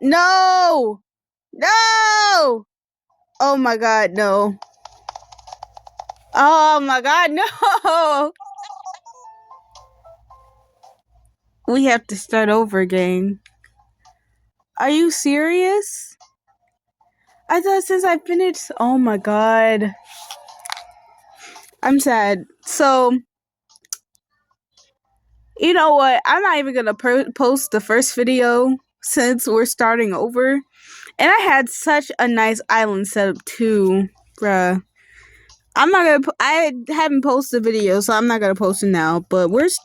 No! No! Oh my god, no. Oh my god, no! We have to start over again. Are you serious? I thought since I finished. Oh my god. I'm sad. So, you know what? I'm not even gonna post the first video since we're starting over. And I had such a nice island setup too, bruh. I'm not gonna. I haven't posted the video, so I'm not gonna post it now. But it's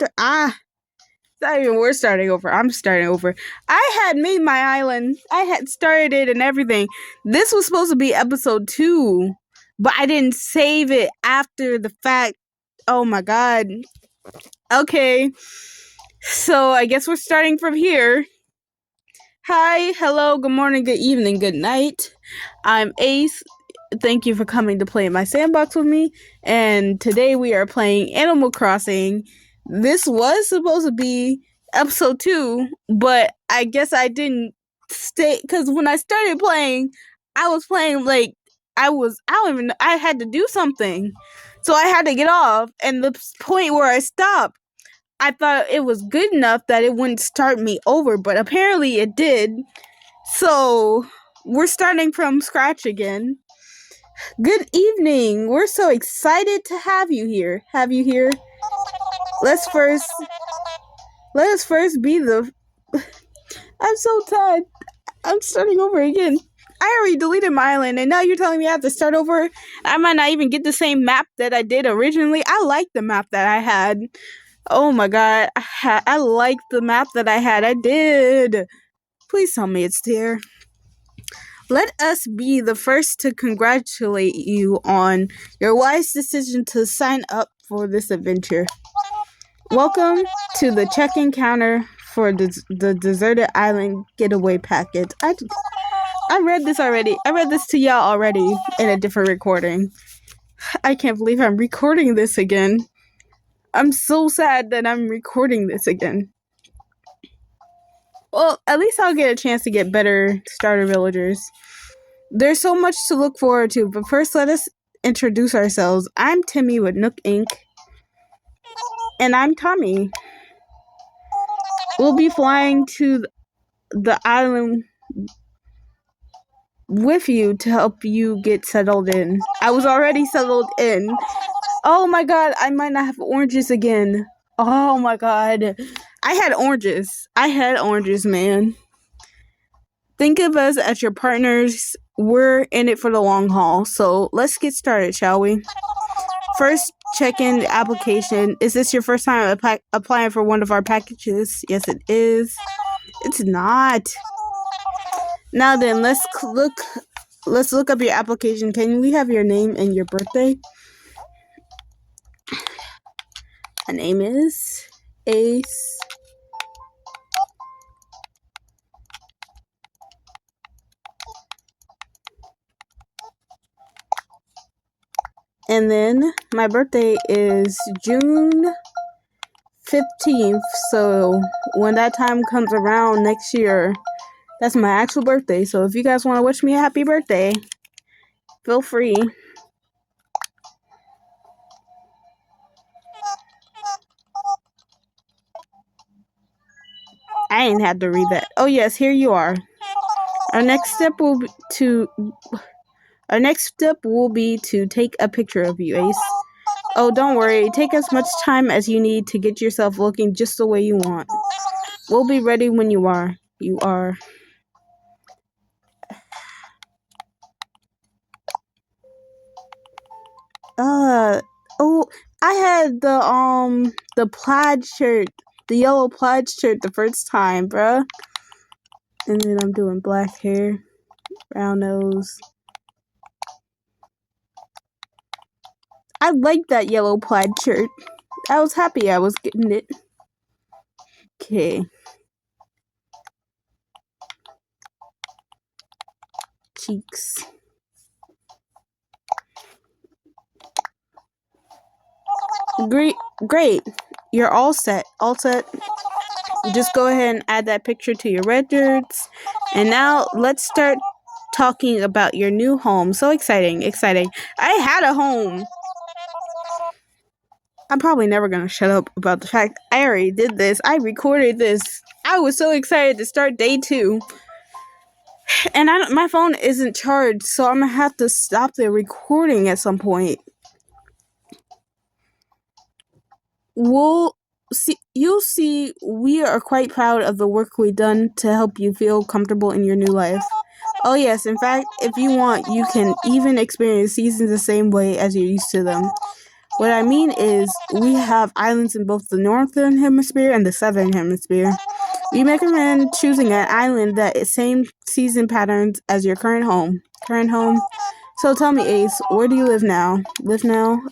not even we're starting over. I'm starting over. I had made my island. I had started it and everything. This was supposed to be episode 2, but I didn't save it after the fact. Oh my god. Okay, so I guess we're starting from here. Hi, hello, good morning, good evening, good night. I'm Ace. Thank you for coming to play in my sandbox with me. And today we are playing Animal Crossing. This was supposed to be episode 2, but I guess I didn't stay because when I started playing, I was playing like I don't even know, I had to do something. So I had to get off. And the point where I stopped, I thought it was good enough that it wouldn't start me over, but apparently it did. So we're starting from scratch again. Good evening. We're so excited to have you here. Let us first be the. I'm so tired. I'm starting over again. I already deleted my island, and now you're telling me I have to start over. I might not even get the same map that I did originally. I like the map that I had. Oh my god, I like the map that I had. I did. Please tell me it's there. Let us be the first to congratulate you on your wise decision to sign up for this adventure. Welcome to the check-in counter for the Deserted Island Getaway Package. I read this already. I read this to y'all already in a different recording. I can't believe I'm recording this again. I'm so sad that I'm recording this again. Well, at least I'll get a chance to get better starter villagers. There's so much to look forward to, but first let us introduce ourselves. I'm Timmy with Nook Inc. And I'm Tommy. We'll be flying to the island with you to help you get settled in. I was already settled in. Oh my god, I might not have oranges again. Oh my god. I had oranges, man. Think of us as your partners. We're in it for the long haul. So let's get started, shall we? First, check in the application. Is this your first time applying for one of our packages? Yes, it is. It's not. Now then, let's look up your application. Can we have your name and your birthday? My name is Ace. And then my birthday is June 15th. So when that time comes around next year, that's my actual birthday. So if you guys want to wish me a happy birthday, feel free. I didn't have to read that. Oh yes, here you are. Our next step will be to take a picture of you, Ace. Oh, don't worry. Take as much time as you need to get yourself looking just the way you want. We'll be ready when you are. You are. Oh, I had the plaid shirt, the yellow plaid shirt the first time, bruh. And then I'm doing black hair, brown nose. I like that yellow plaid shirt. I was happy I was getting it. Okay. Cheeks. Great. You're all set. All set. Just go ahead and add that picture to your records. And now let's start talking about your new home. So exciting, exciting. I had a home. I'm probably never going to shut up about the fact I already did this. I recorded this. I was so excited to start day 2. And my phone isn't charged, so I'm going to have to stop the recording at some point. You'll see we are quite proud of the work we've done to help you feel comfortable in your new life. Oh yes, in fact, if you want, you can even experience seasons the same way as you're used to them. What I mean is, we have islands in both the northern hemisphere and the southern hemisphere. We recommend choosing an island that is same season patterns as your current home. So tell me, Ace, where do you live now?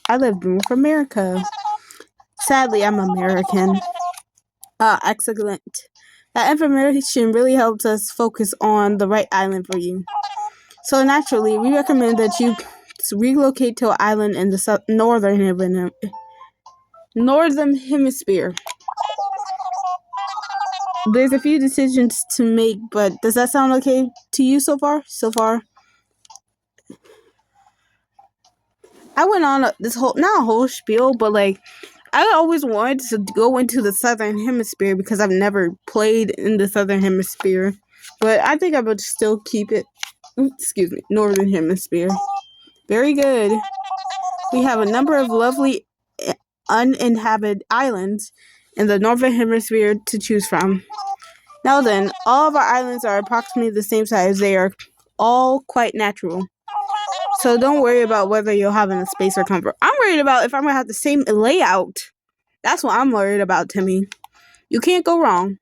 I live in North America. Sadly, I'm American. Excellent. That information really helps us focus on the right island for you. So naturally, we recommend that you relocate to an island in the northern hemisphere. There's a few decisions to make, but does that sound okay to you so far? I went on this whole, not a whole spiel, but like, I always wanted to go into the southern hemisphere because I've never played in the southern hemisphere. But I think I would still keep it, northern hemisphere. Very good. We have a number of lovely uninhabited islands in the northern hemisphere to choose from. Now then, all of our islands are approximately the same size. They are all quite natural. So don't worry about whether you'll have enough space or comfort. I'm worried about if I'm going to have the same layout. That's what I'm worried about, Timmy. You can't go wrong.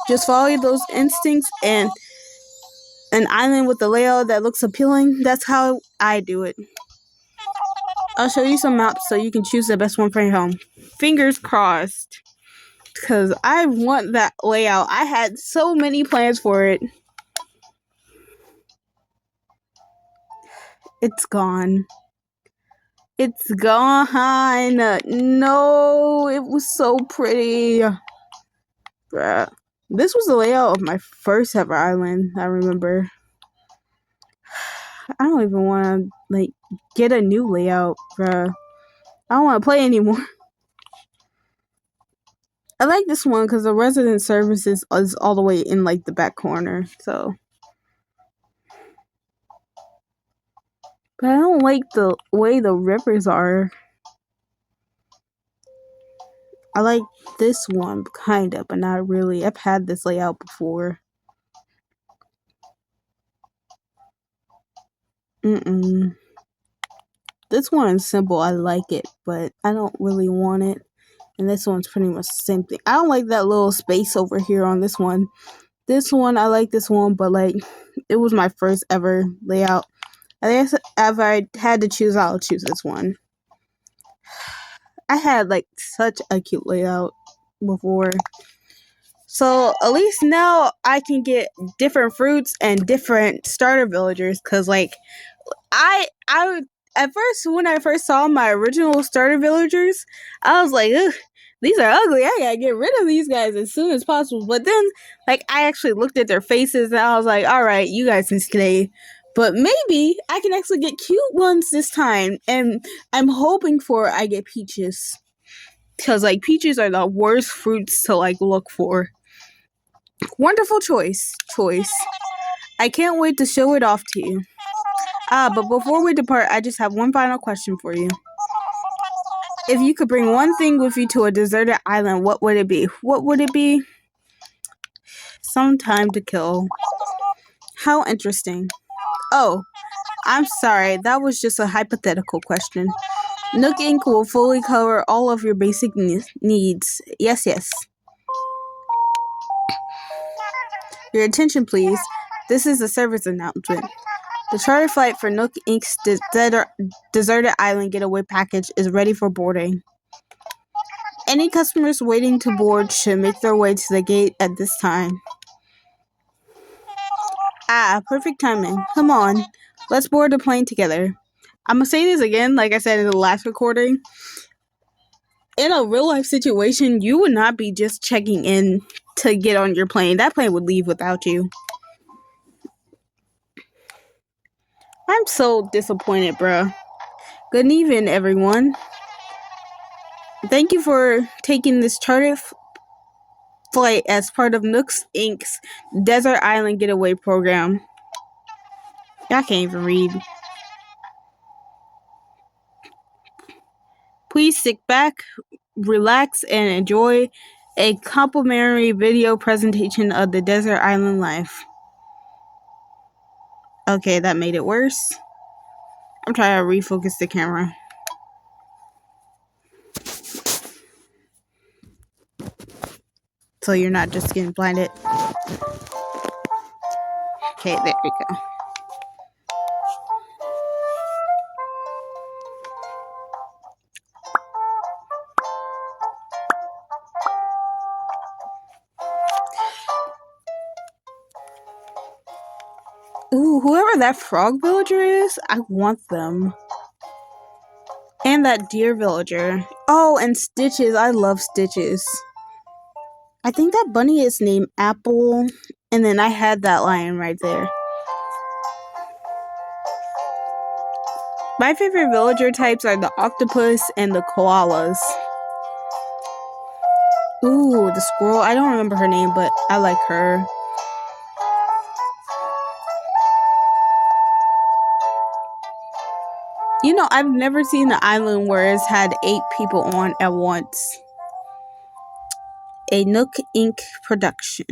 Just follow those instincts, and an island with a layout that looks appealing, that's how I do it. I'll show you some maps so you can choose the best one for your home. Fingers crossed. Because I want that layout. I had so many plans for it. It's gone. It's gone. No, it was so pretty. Bruh. This was the layout of my first ever island, I remember. I don't even want to, get a new layout, bruh. I don't want to play anymore. I like this one because the resident services is all the way in, the back corner, so. But I don't like the way the rivers are. I like this one, kind of, but not really. I've had this layout before. This one is simple. I like it, but I don't really want it. And this one's pretty much the same thing. I don't like that little space over here on this one. This one, I like this one, but it was my first ever layout. I guess if I had to choose, I'll choose this one. I had such a cute layout before. So at least now I can get different fruits and different starter villagers, because I at first, when I first saw my original starter villagers, I was like, ugh, these are ugly. I gotta get rid of these guys as soon as possible. But then, I actually looked at their faces and I was like, alright, you guys can stay. But maybe I can actually get cute ones this time. And I'm hoping I get peaches. Because, peaches are the worst fruits to, look for. Wonderful choice. I can't wait to show it off to you. But before we depart, I just have one final question for you. If you could bring one thing with you to a deserted island, what would it be? Some time to kill. How interesting. Oh, I'm sorry. That was just a hypothetical question. Nook Inc. will fully cover all of your basic needs. Yes. Your attention, please. This is a service announcement. The charter flight for Nook Inc.'s deserted island getaway package is ready for boarding. Any customers waiting to board should make their way to the gate at this time. Perfect timing. Come on. Let's board the plane together. I'm gonna say this again, like I said in the last recording. in a real life situation, you would not be just checking in to get on your plane. That plane would leave without you. I'm so disappointed, bruh. Good evening, everyone. Thank you for taking this charter flight as part of Nooks Inc.'s Desert Island Getaway program. Y'all can't even read. Please sit back, relax, and enjoy a complimentary video presentation of the desert island life. Okay, that made it worse. I'm trying to refocus the camera. So you're not just getting blinded. Okay, there we go. Ooh, whoever that frog villager is, I want them. And that deer villager. Oh, and Stitches. I love Stitches. I think that bunny is named Apple. And then I had that lion right there. My favorite villager types are the octopus and the koalas. Ooh, the squirrel. I don't remember her name, but I like her. You know, I've never seen an island where it's had 8 people on at once. A Nook Inc. production.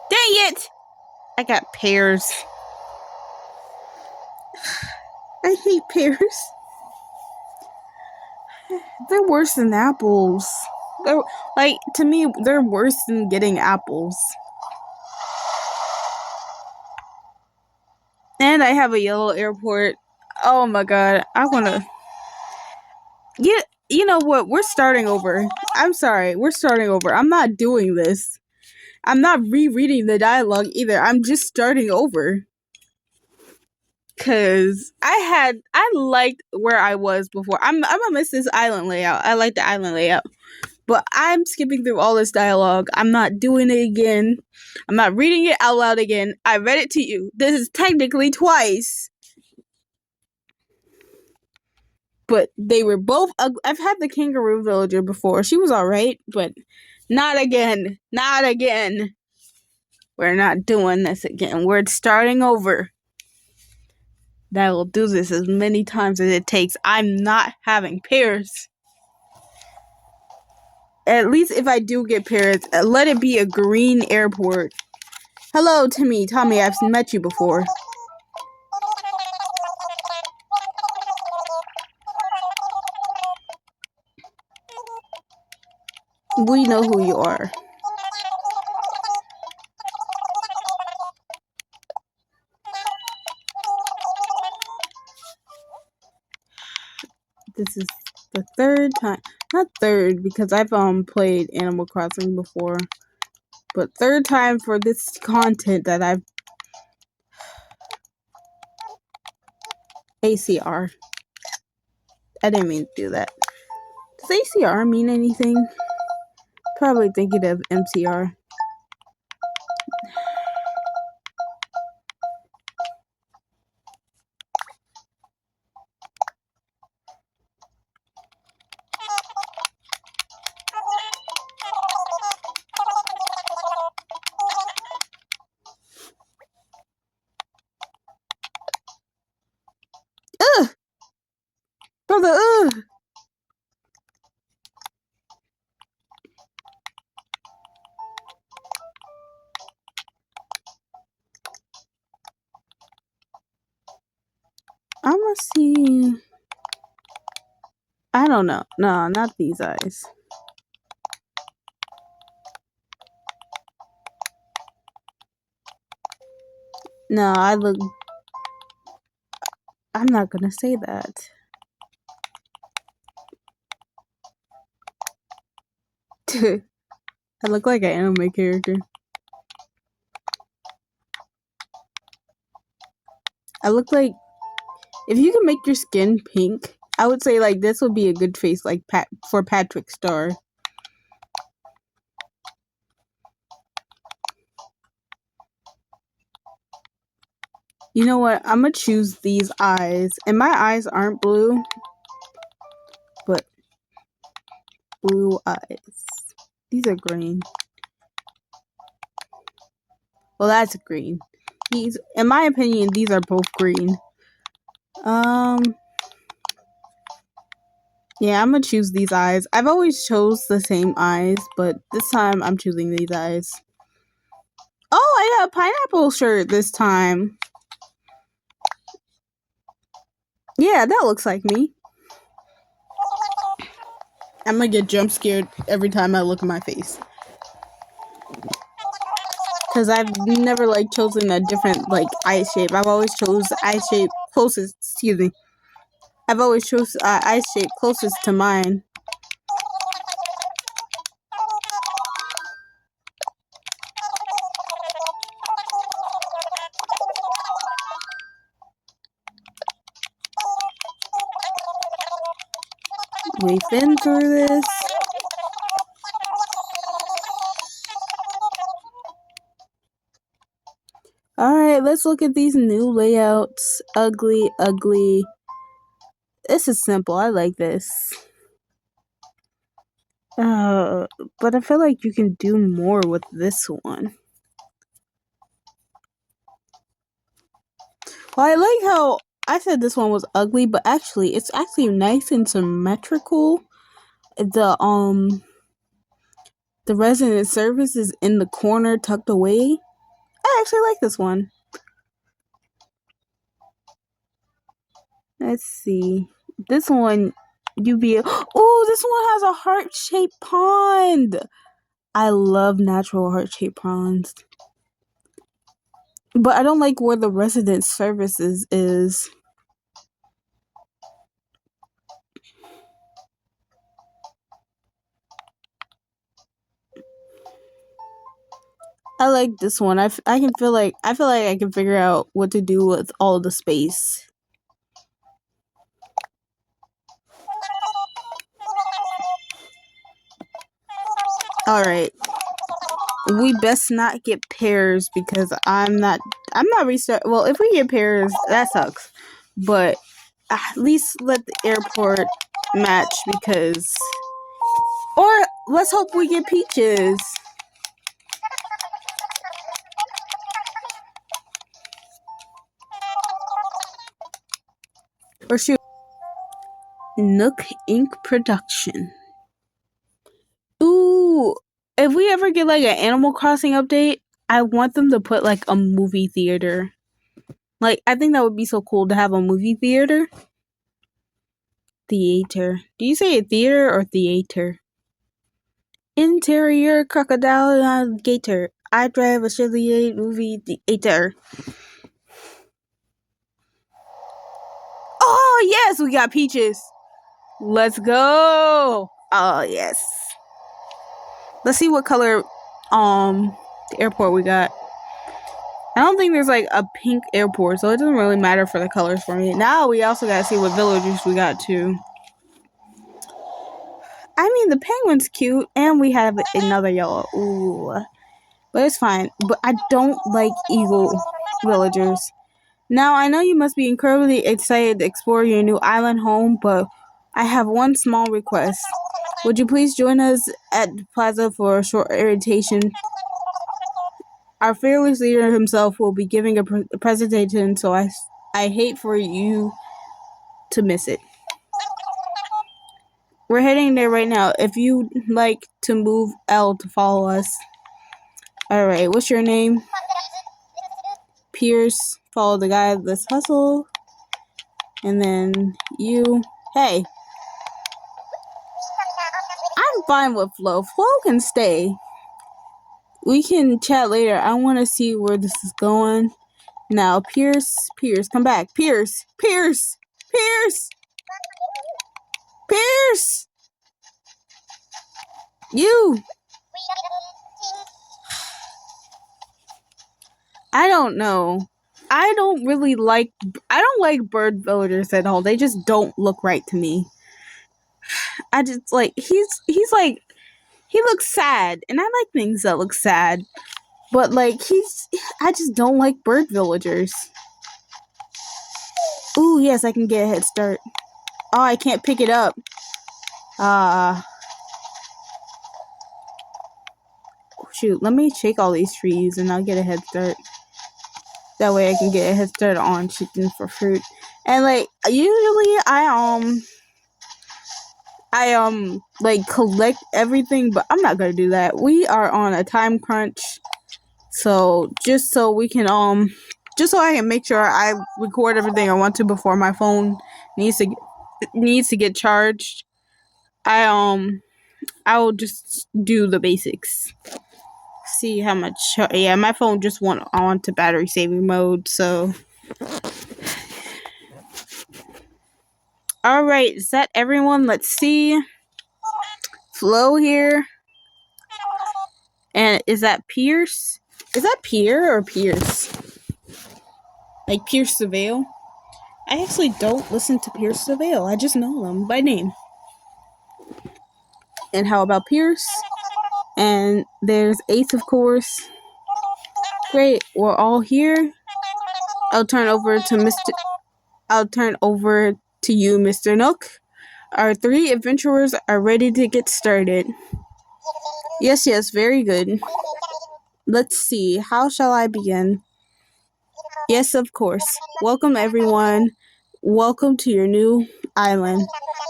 Dang it! I got pears. I hate pears. They're worse than apples. They're, like, to me, they're worse than getting apples. And I have a yellow airport. Oh my god, I wanna... You know what? We're starting over. I'm sorry, we're starting over. I'm not doing this. I'm not rereading the dialogue either. I'm just starting over. Cause I liked where I was before. I'm gonna miss this island layout. I like the island layout. But I'm skipping through all this dialogue. I'm not doing it again. I'm not reading it out loud again. I read it to you. This is technically twice. But they were both I've had the kangaroo villager before. She was alright, but not again. Not again. We're not doing this again. We're starting over. I will do this as many times as it takes. I'm not having pears. At least if I do get pears, let it be a green airport. Hello, Timmy. Tommy, I've met you before. We know who you are. This is the third time. Not third, because I've played Animal Crossing before. But third time for this content that I've... ACR. I didn't mean to do that. Does ACR mean anything? Probably thinking of MCR. Ugh! Brother, ugh! I'ma see... I don't know. No, not these eyes. No, I look. I'm not gonna say that. I look like an anime character. I look like, if you can make your skin pink, I would say like this would be a good face like for Patrick Star. You know what? I'm gonna choose these eyes. And my eyes aren't blue, but blue eyes. These are green. Well, that's green. These, in my opinion, these are both green. Yeah, I'm gonna choose these eyes. I've always chose the same eyes, but this time I'm choosing these eyes. Oh, I got a pineapple shirt this time. Yeah, that looks like me. I'm gonna get jump scared every time I look at my face. Because I've never like chosen a different like eye shape. I've always chose eye shape closest, excuse me. I've always chose eye shape closest to mine. We've been through this. Alright, let's look at these new layouts. Ugly, ugly. This is simple. I like this. But I feel like you can do more with this one. Well, I like how I said this one was ugly, but actually, it's actually nice and symmetrical. The resident service is in the corner, tucked away. I actually like this one. Let's see. This one, oh, this one has a heart-shaped pond. I love natural heart-shaped ponds. But I don't like where the resident services is. I like this one. I feel like I can figure out what to do with all the space. All right. We best not get pairs because I'm not restart. Well, if we get pairs, that sucks. But at least let the airport match because, or let's hope we get peaches. Or shoot, Nook Inc. production. Ooh, if we ever get like an Animal Crossing update, I want them to put like a movie theater. Like, I think that would be so cool to have a movie theater. Theater. Do you say a theater or theater? Interior crocodile alligator. I drive a Chevrolet movie theater. Oh, yes, we got peaches. Let's go. Oh, yes. Let's see what color the airport we got. I don't think there's like a pink airport, so it doesn't really matter for the colors for me. Now we also gotta see what villagers we got too. I mean, the penguin's cute, and we have another yellow. Ooh. But it's fine. But I don't like eagle villagers. Now, I know you must be incredibly excited to explore your new island home, but I have one small request. Would you please join us at the plaza for a short orientation? Our fearless leader himself will be giving a presentation, so I hate for you to miss it. We're heading there right now. If you'd like to move L to follow us. Alright, what's your name? Pierce. Follow the guide. Let's hustle. And then you. Hey. I'm fine with Flo. Flo can stay. We can chat later. I want to see where this is going. Now, Pierce, come back. Pierce! You! I don't know. I don't like bird villagers at all. They just don't look right to me. I just like, he looks sad, and I like things that look sad. But like, I just don't like bird villagers. Ooh, yes, I can get a head start. Oh, I can't pick it up. Shoot, let me shake all these trees and I'll get a head start. That way I can get a head start on chicken for fruit. And like, usually I like collect everything, but I'm not gonna do that. We are on a time crunch. So just so we can just so I can make sure I record everything I want to before my phone needs to get charged. I will just do the basics. See how much. Yeah, my phone just went on to battery saving mode. So, all right, is that everyone? Let's see. Flo here, and is that Pierce? Is that Pierre or Pierce? Like Pierce the Veil? I actually don't listen to Pierce the Veil. I just know them by name. And how about Pierce? And there's Ace, of course. Great, we're all here. I'll turn over to you, Mr. Nook. Our 3 adventurers are ready to get started. Yes, very good. Let's see, how shall I begin? Yes, of course. Welcome, everyone. Welcome to your new island.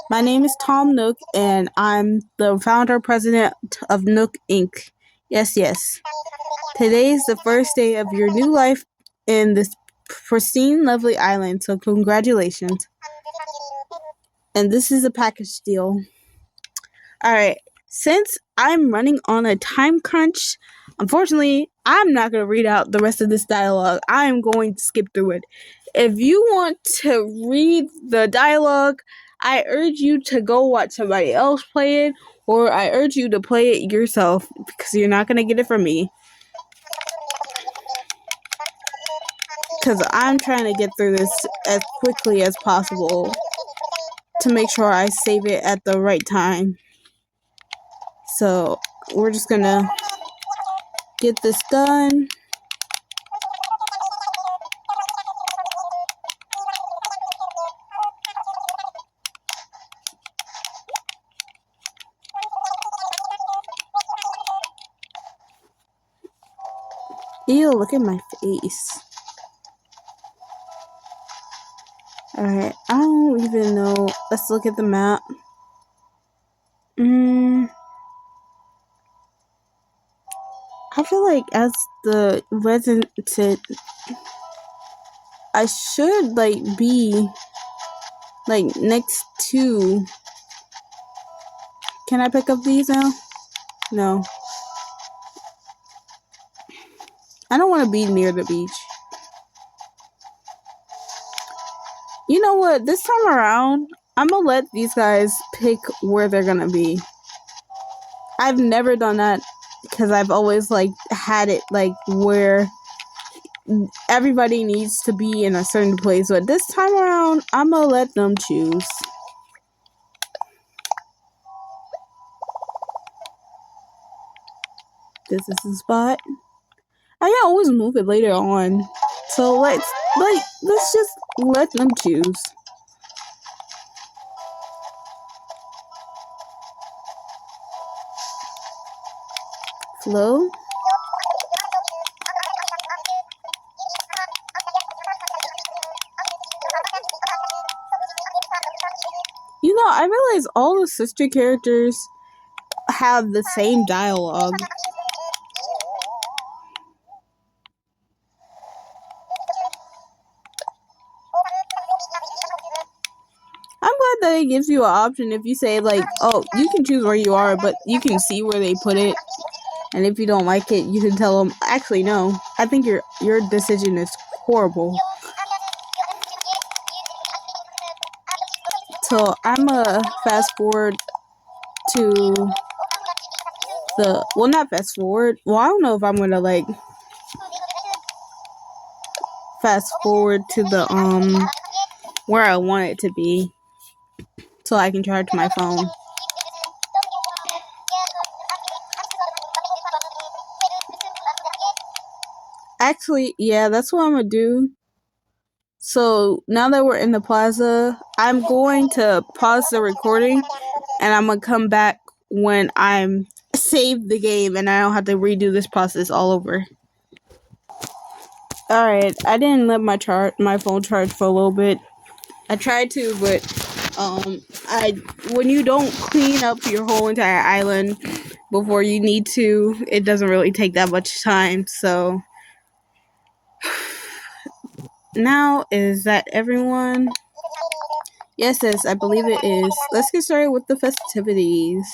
My name is Tom Nook, and I'm the founder-president of Nook Inc. Yes. Today is the first day of your new life in this pristine, lovely island, so congratulations. And this is a package deal. Alright, since I'm running on a time crunch, unfortunately, I'm not going to read out the rest of this dialogue. I am going to skip through it. If you want to read the dialogue, I urge you to go watch somebody else play it, or I urge you to play it yourself, because you're not going to get it from me. Because I'm trying to get through this as quickly as possible to make sure I save it at the right time. So, we're just going to get this done. Ew, look at my face. Alright, I don't even know. Let's look at the map. I feel like as the resident, I should like be like next to. Can I pick up these now? No. I don't want to be near the beach. You know what? This time around, I'm gonna let these guys pick where they're gonna be. I've never done that because I've always like had it like where everybody needs to be in a certain place. But this time around, I'm gonna let them choose. This is the spot. I can always move it later on. So let's just let them choose. Flo? You know, I realize all the sister characters have the same dialogue. That it gives you an option if you say like, oh, you can choose where you are, but you can see where they put it, and if you don't like it, you can tell them, actually no, I think your decision is horrible. So I'm gonna fast forward to the, well, not fast forward. Well, I don't know if I'm gonna like fast forward to the where I want it to be so I can charge my phone. Actually, yeah, that's what I'm gonna do. So now that we're in the plaza, I'm going to pause the recording and I'm gonna come back when I'm saved the game and I don't have to redo this process all over. Alright, I didn't let my phone charge for a little bit. I tried to, but when you don't clean up your whole entire island before you need to, it doesn't really take that much time. So now, is that everyone? Yes, I believe it is. Let's get started with the festivities.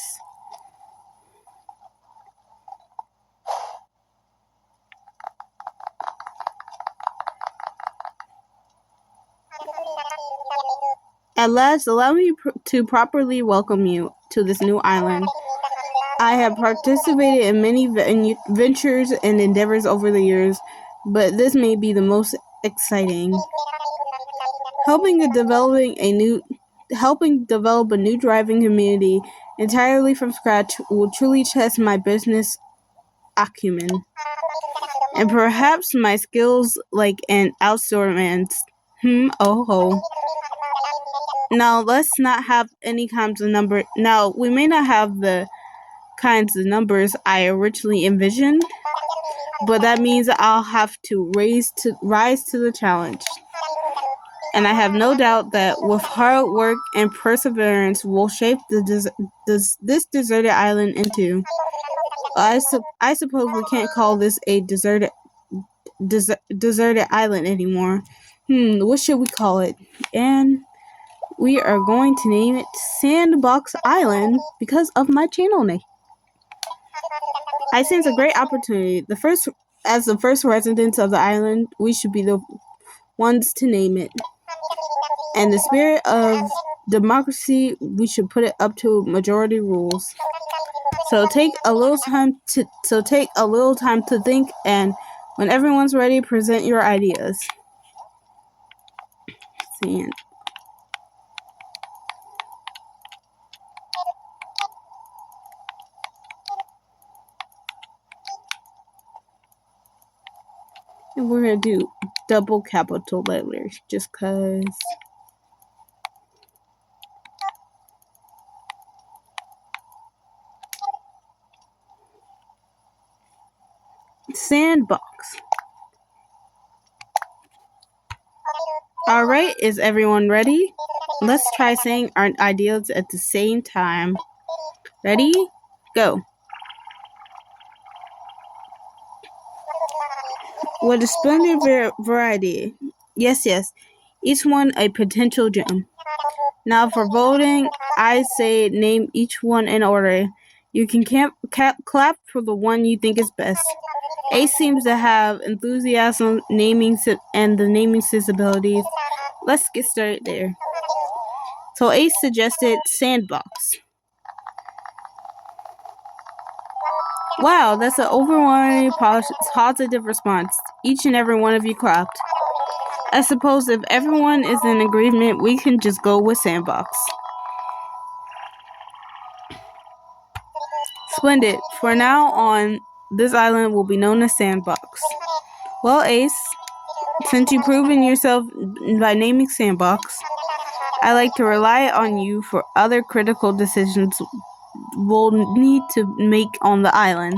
At last, allow me to properly welcome you to this new island. I have participated in many ventures and endeavors over the years, but this may be the most exciting. Helping develop a new driving community entirely from scratch will truly test my business acumen and perhaps my skills like an outdoor man's. Oh ho. Now let's not have any kinds of number. Now we may not have the kinds of numbers I originally envisioned, but that means I'll have to rise to the challenge. And I have no doubt that with hard work and perseverance, we'll shape this deserted island into. I suppose we can't call this a deserted island anymore. What should we call it? And we are going to name it Sandbox Island because of my channel name. I sense a great opportunity. As the first residents of the island, we should be the ones to name it. And the spirit of democracy, we should put it up to majority rules. So take a little time to think, and when everyone's ready, present your ideas. And we're gonna do double capital letters just cause. Sandbox. Alright, is everyone ready? Let's try saying our ideas at the same time. Ready? Go. What a splendid variety. Yes. Each one a potential gem. Now for voting, I say name each one in order. You can clap for the one you think is best. Ace seems to have enthusiasm and the naming sensibilities. Let's get started there. So Ace suggested Sandbox. Wow, that's an overwhelming positive response. Each and every one of you clapped. I suppose if everyone is in agreement, we can just go with Sandbox. Splendid. For now on, this island will be known as Sandbox. Well, Ace, since you've proven yourself by naming Sandbox, I like to rely on you for other critical decisions we'll need to make on the island.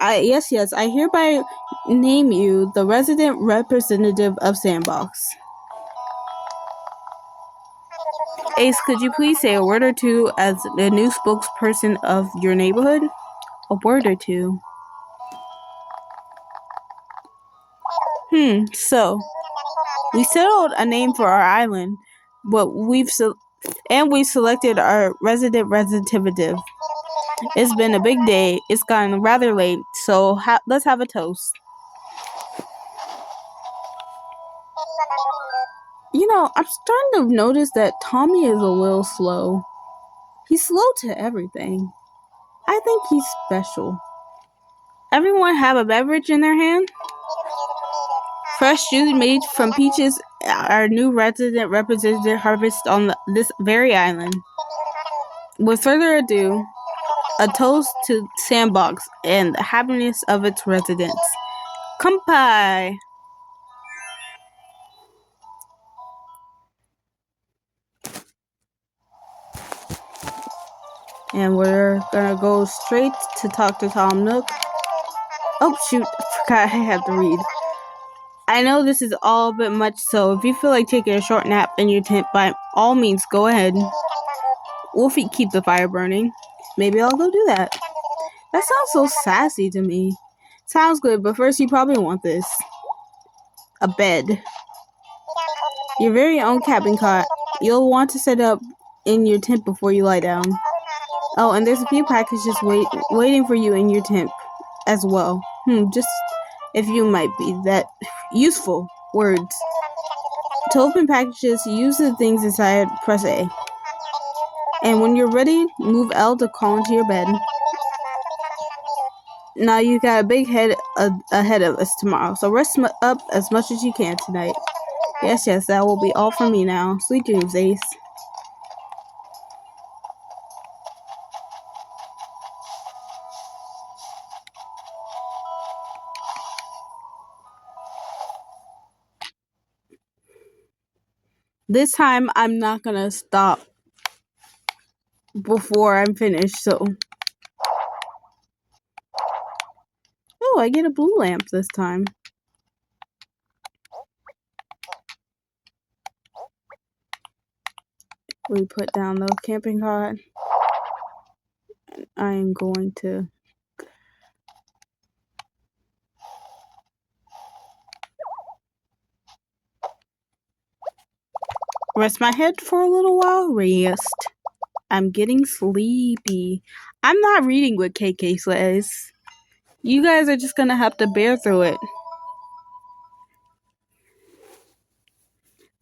Yes, I hereby name you the resident representative of Sandbox. Ace, could you please say a word or two as the new spokesperson of your neighborhood? A word or two. So we settled a name for our island, but we've selected our resident representative. It's been a big day. It's gotten rather late, so let's have a toast. You know, I'm starting to notice that Tommy is a little slow. He's slow to everything. I think he's special. Everyone have a beverage in their hand? Fresh juice made from peaches, our new resident representative harvest on this very island. With further ado, a toast to Sandbox and the happiness of its residents. Kampai! And we're gonna go straight to talk to Tom Nook. Oh shoot, forgot I have to read. I know this is all a bit much, so if you feel like taking a short nap in your tent, by all means, go ahead. Wolfie, keep the fire burning. Maybe I'll go do that. That sounds so sassy to me. Sounds good, but first you probably want this. A bed. Your very own cabin cot. You'll want to set up in your tent before you lie down. Oh, and there's a few packages waiting for you in your tent as well. Just if you might be that useful. Words. To open packages, use the things inside, press A. And when you're ready, move L to crawl into your bed. Now you got a big head ahead of us tomorrow, so rest up as much as you can tonight. Yes, that will be all for me now. Sweet dreams, Ace. This time, I'm not gonna stop before I'm finished, so... Oh, I get a blue lamp this time. We put down the camping cot. I am going to... rest my head for a little while. Rest. I'm getting sleepy. I'm not reading what KK says. You guys are just gonna have to bear through it.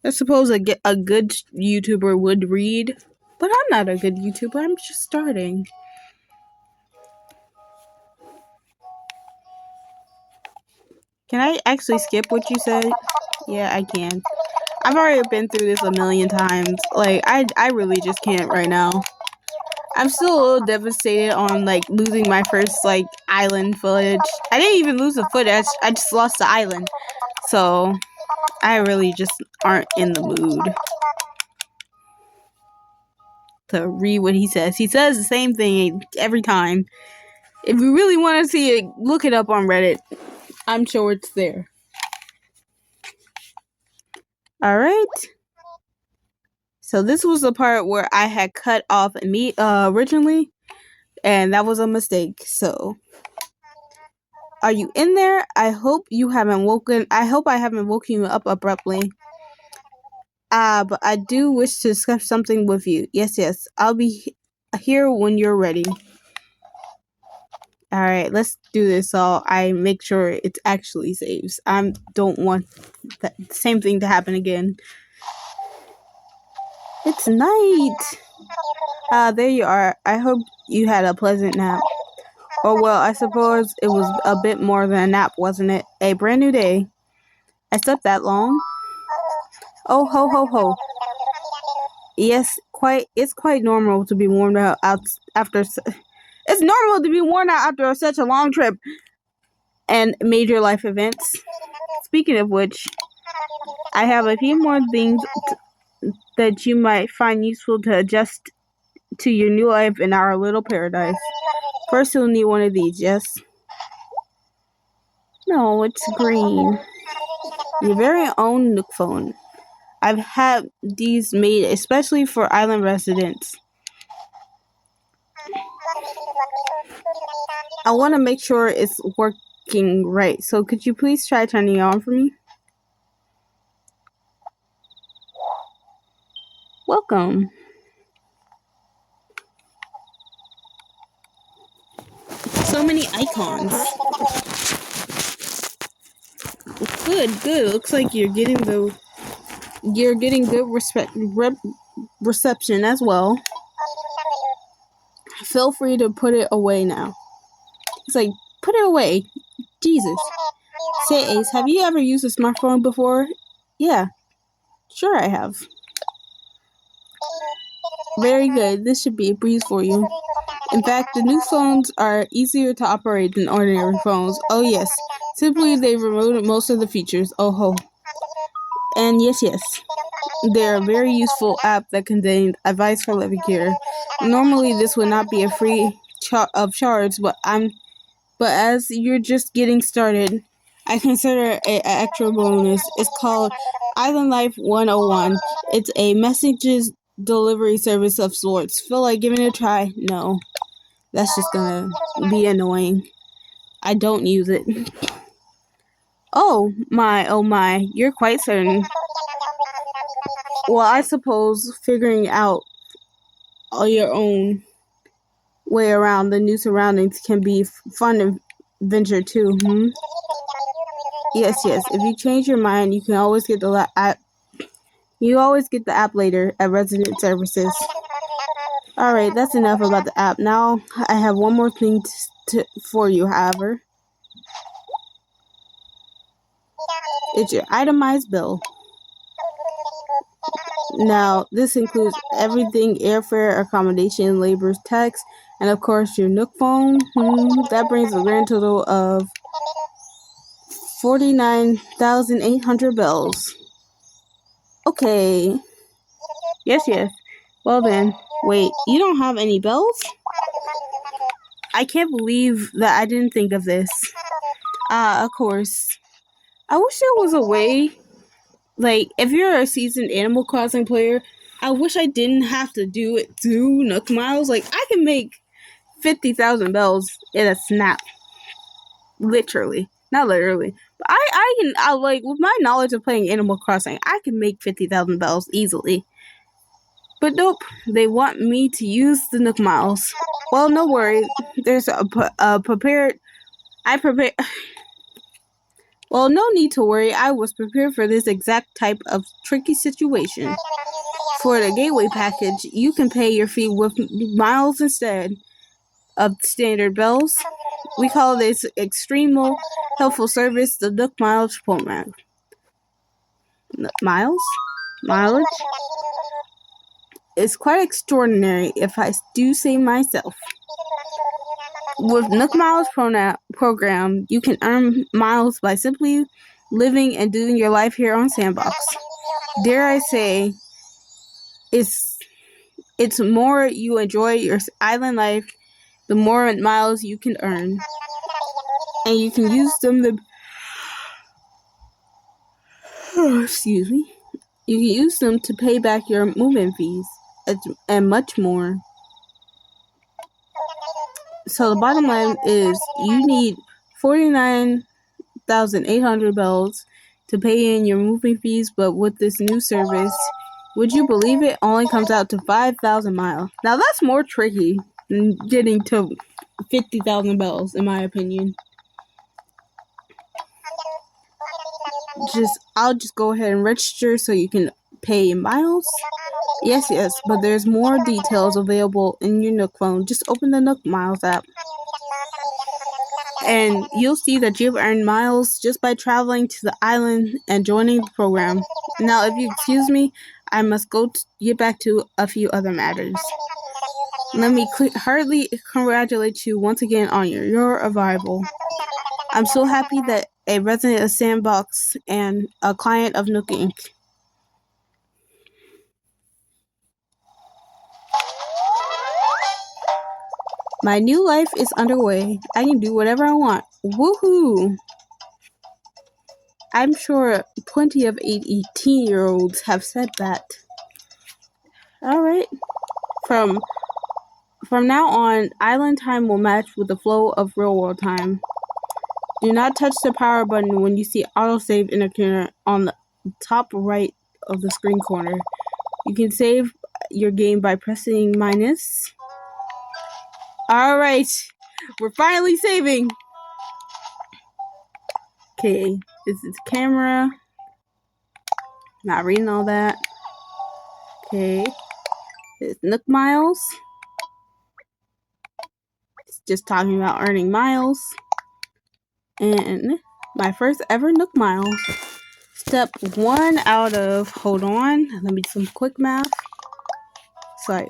I suppose a good YouTuber would read, but I'm not a good YouTuber. I'm just starting. Can I actually skip what you said? Yeah, I can. I've already been through this a million times. Like, I really just can't right now. I'm still a little devastated on, like, losing my first, like, island footage. I didn't even lose the footage. I just lost the island. So, I really just aren't in the mood to read what he says. He says the same thing every time. If you really want to see it, look it up on Reddit. I'm sure it's there. Alright. So this was the part where I had cut off originally, and that was a mistake. So, are you in there? I hope I haven't woken you up abruptly. But I do wish to discuss something with you. Yes. I'll be here when you're ready. Alright, let's do this so I make sure it actually saves. I don't want that same thing to happen again. It's night. There you are. I hope you had a pleasant nap. Oh well, I suppose it was a bit more than a nap, wasn't it? A brand new day. I slept that long? Oh, ho, ho, ho. Yes, it's quite normal to be worn out after... It's normal to be worn out after such a long trip and major life events. Speaking of which, I have a few more things that you might find useful to adjust to your new life in our little paradise. First, you'll need one of these, yes? No, it's green. Your very own Nook phone. I've had these made especially for island residents. I want to make sure it's working right, so could you please try turning it on for me? Welcome. So many icons. Good. Looks like you're getting good reception as well. Feel free to put it away now. It's like, put it away. Jesus. Say, Ace, have you ever used a smartphone before? Yeah. Sure I have. Very good. This should be a breeze for you. In fact, the new phones are easier to operate than ordinary phones. Oh yes. Simply, they've removed most of the features. Oh ho. And yes. They're a very useful app that contains advice for living care. Normally, this would not be a free of charge, but as you're just getting started, I consider it an extra bonus. It's called Island Life 101. It's a messages delivery service of sorts. Feel like giving it a try? No. That's just gonna be annoying. I don't use it. Oh my, you're quite certain. Well, I suppose figuring out your own way around the new surroundings can be fun adventure too, Yes. If you change your mind, you can always get the app. You always get the app later at Resident Services. Alright, that's enough about the app. Now, I have one more thing for you, however. It's your itemized bill. Now, this includes everything: airfare, accommodation, labor, tax, and of course your Nook phone. That brings a grand total of 49,800 bells. Okay. Yes. Well then, wait, you don't have any bells? I can't believe that I didn't think of this. Of course. I wish there was a way, like, if you're a seasoned Animal Crossing player, I wish I didn't have to do it through Nook Miles. Like, I can make 50,000 bells in a snap. Literally. Not literally. But I can, like, with my knowledge of playing Animal Crossing, I can make 50,000 bells easily. But nope, they want me to use the Nook Miles. Well, no worry. There's Well, no need to worry. I was prepared for this exact type of tricky situation. For the Gateway package, you can pay your fee with miles instead of standard bells. We call this extremely helpful service the Nook Miles program. Mileage? It's quite extraordinary, if I do say myself. With Nook Miles program, you can earn miles by simply living and doing your life here on Sandbox. Dare I say, it's more you enjoy your island life, the more miles you can earn. And you can use them You can use them to pay back your movement fees and much more. So the bottom line is you need 49,800 bells to pay in your moving fees, but with this new service, would you believe it, only comes out to 5,000 miles. Now that's more tricky than getting to 50,000 bells, in my opinion. I'll just go ahead and register so you can pay in miles. Yes, but there's more details available in your Nook phone. Just open the Nook Miles app, and you'll see that you've earned miles just by traveling to the island and joining the program. Now, if you excuse me, I must get back to a few other matters. Let me heartily congratulate you once again on your arrival. I'm so happy that a resident of Sandbox and a client of Nook Inc. My new life is underway. I can do whatever I want. Woohoo! I'm sure plenty of 18-year-olds have said that. Alright. From now on, island time will match with the flow of real-world time. Do not touch the power button when you see autosave indicator on the top right of the screen corner. You can save your game by pressing minus. Alright, We're finally saving. Okay, this is camera. Not reading all that. Okay, it's Nook Miles. It's just talking about earning miles. And my first ever Nook Miles. Step 1 out of, hold on, let me do some quick math. Sorry.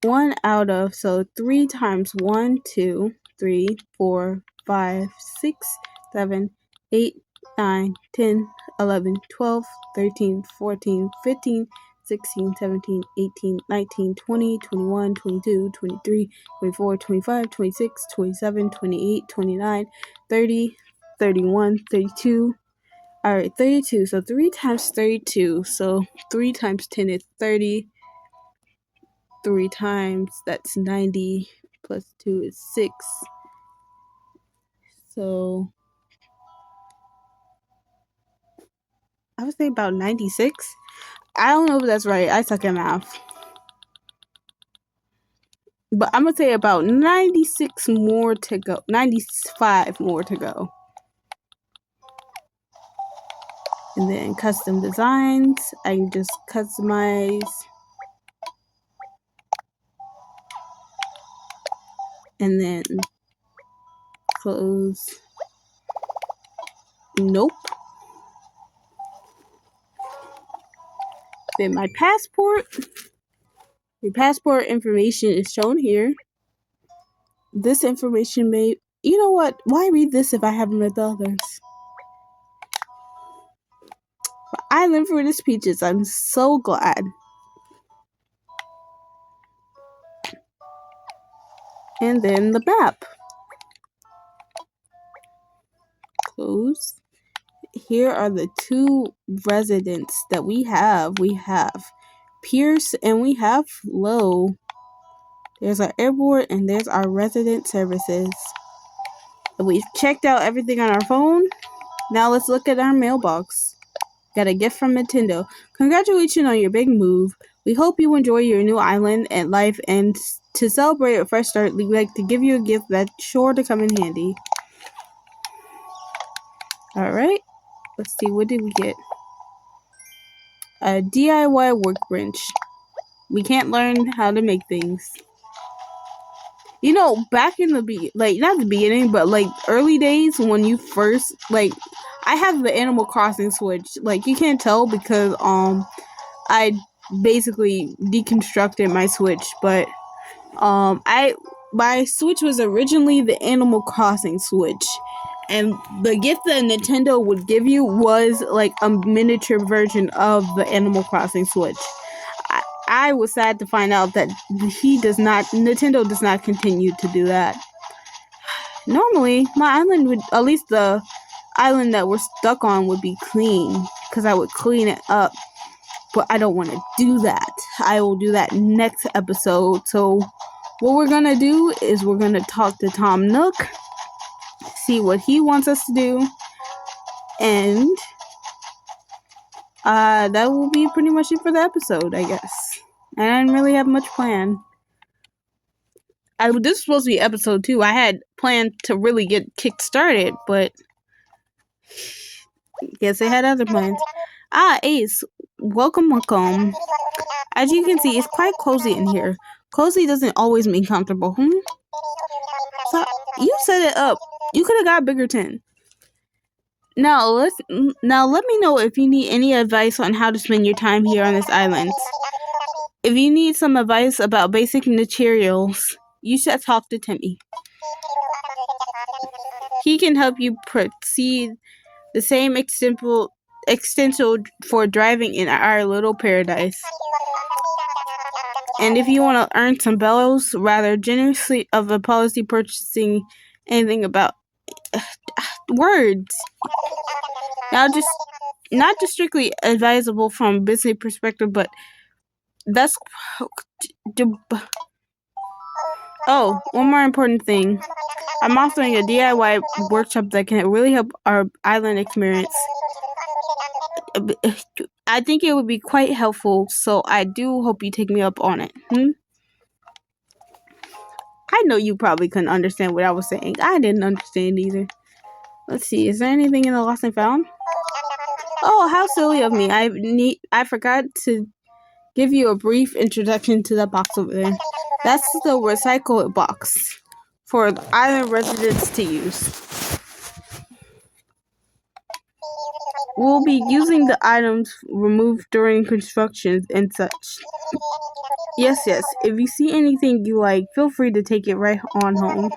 1 out of, so 3 times 1, 2, 3, 4, 5, 6, 7, 8, 9, 10, 11, 12, 13, 14, 15, 16, 17, 18, 19, 20, 21, 22, 23, 24, 25, 26, 27, 28, 29, 30, 31, 32. Alright, 32. So 3 times 32. So 3 times 10 is 30. 3 times, that's 90, plus 2 is 6. So I would say about 96. I don't know if that's right. I suck at math. But I'm going to say about 96 more to go. 95 more to go. And then custom designs. I can just customize. And then close. Nope. Then my passport. Your passport information is shown here. This information may... You know what? Why read this if I haven't read the others? Island Fruited Peaches. I'm so glad. And then the map. Close. Here are the 2 residents that we have. We have Pierce and we have Low. There's our airport and there's our resident services. We've checked out everything on our phone. Now let's look at our mailbox. Got a gift from Nintendo. Congratulations on your big move. We hope you enjoy your new island and life, and to celebrate a fresh start, we'd like to give you a gift that's sure to come in handy. Alright, let's see, what did we get? A DIY workbench. We can't learn how to make things. You know, back in the not the beginning, but like early days when you first, like, I have the Animal Crossing Switch. Like, you can't tell because I basically deconstructed my Switch, but my Switch was originally the Animal Crossing Switch, and the gift that Nintendo would give you was like a miniature version of the Animal Crossing Switch. I was sad to find out that Nintendo does not continue to do that. Normally, my island would, at least the island that we're stuck on, would be clean, because I would clean it up. But I don't want to do that. I will do that next episode. So what we're going to do is we're going to talk to Tom Nook, see what he wants us to do, and that will be pretty much it for the episode, I guess. And I didn't really have much planned. This was supposed to be episode 2. I had planned to really get kick-started, but guess I had other plans. Ace, welcome. As you can see, it's quite cozy in here. Cozy doesn't always mean comfortable, So, you set it up. You could have got a bigger tent. Now let me know if you need any advice on how to spend your time here on this island. If you need some advice about basic materials, you should talk to Timmy. He can help you proceed the same extensal for driving in our little paradise. And if you want to earn some bells rather generously of a policy purchasing anything about words. Now, just not just strictly advisable from a business perspective, but that's... Oh, one more important thing. I'm offering a DIY workshop that can really help our island experience. I think it would be quite helpful, so I do hope you take me up on it. I know you probably couldn't understand what I was saying. I didn't understand either. Let's see. Is there anything in the lost and found? Oh, how silly of me. I forgot to give you a brief introduction to that box over there. That's the recycle box for the island residents to use. We'll be using the items removed during construction and such. Yes. If you see anything you like, feel free to take it right on home.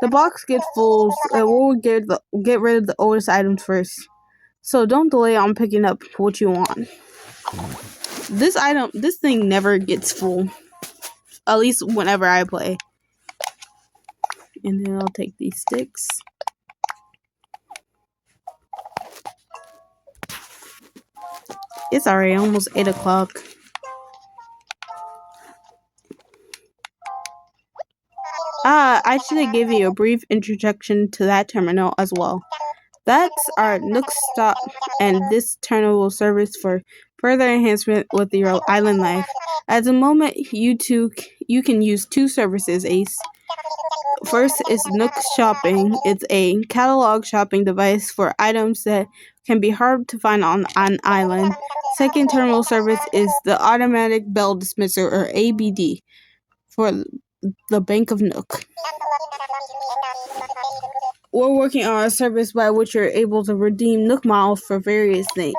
The box gets full, and we'll get rid of the oldest items first. So don't delay on picking up what you want. This thing never gets full. At least whenever I play. And then I'll take these sticks. It's already almost 8 o'clock. I should have given you a brief introduction to that terminal as well. That's our Nook stop, and this terminal will service for further enhancement with your island life. At the moment, you can use 2 services, Ace. First is Nook Shopping. It's a catalog shopping device for items that can be hard to find on an island. Second terminal service is the Automatic Bell Dismisser, or ABD, for the Bank of Nook. We're working on a service by which you're able to redeem Nook Miles for various things.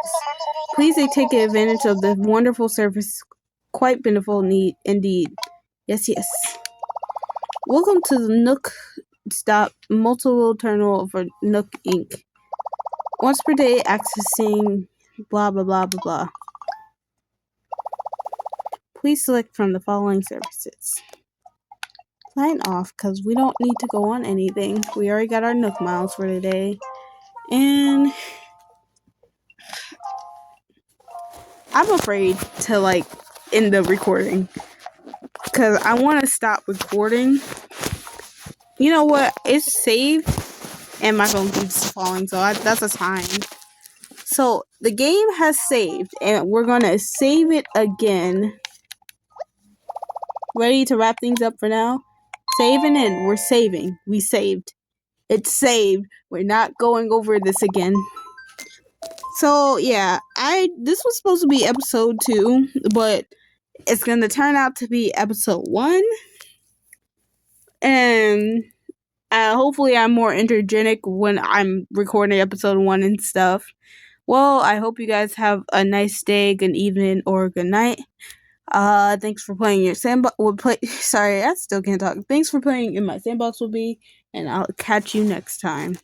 Please take advantage of the wonderful service. Quite beneficial indeed. Yes. Welcome to the Nook Stop multiple terminal for Nook Inc. Once per day, accessing blah blah blah blah blah. Please select from the following services. Sign off, because we don't need to go on anything. We already got our Nook Miles for today. And I'm afraid to end the recording, because I want to stop recording. You know what? It's saved, and my phone keeps falling, so that's a sign. So the game has saved, and we're going to save it again. Ready to wrap things up for now? Saving in. We're saving. We saved. It's saved. We're not going over this again. So yeah, this was supposed to be episode 2, but it's going to turn out to be episode 1. And hopefully I'm more energetic when I'm recording episode 1 and stuff. Well, I hope you guys have a nice day, good evening, or good night. Thanks for playing your sandbox. Sorry, I still can't talk. Thanks for playing in my sandbox with me, and I'll catch you next time.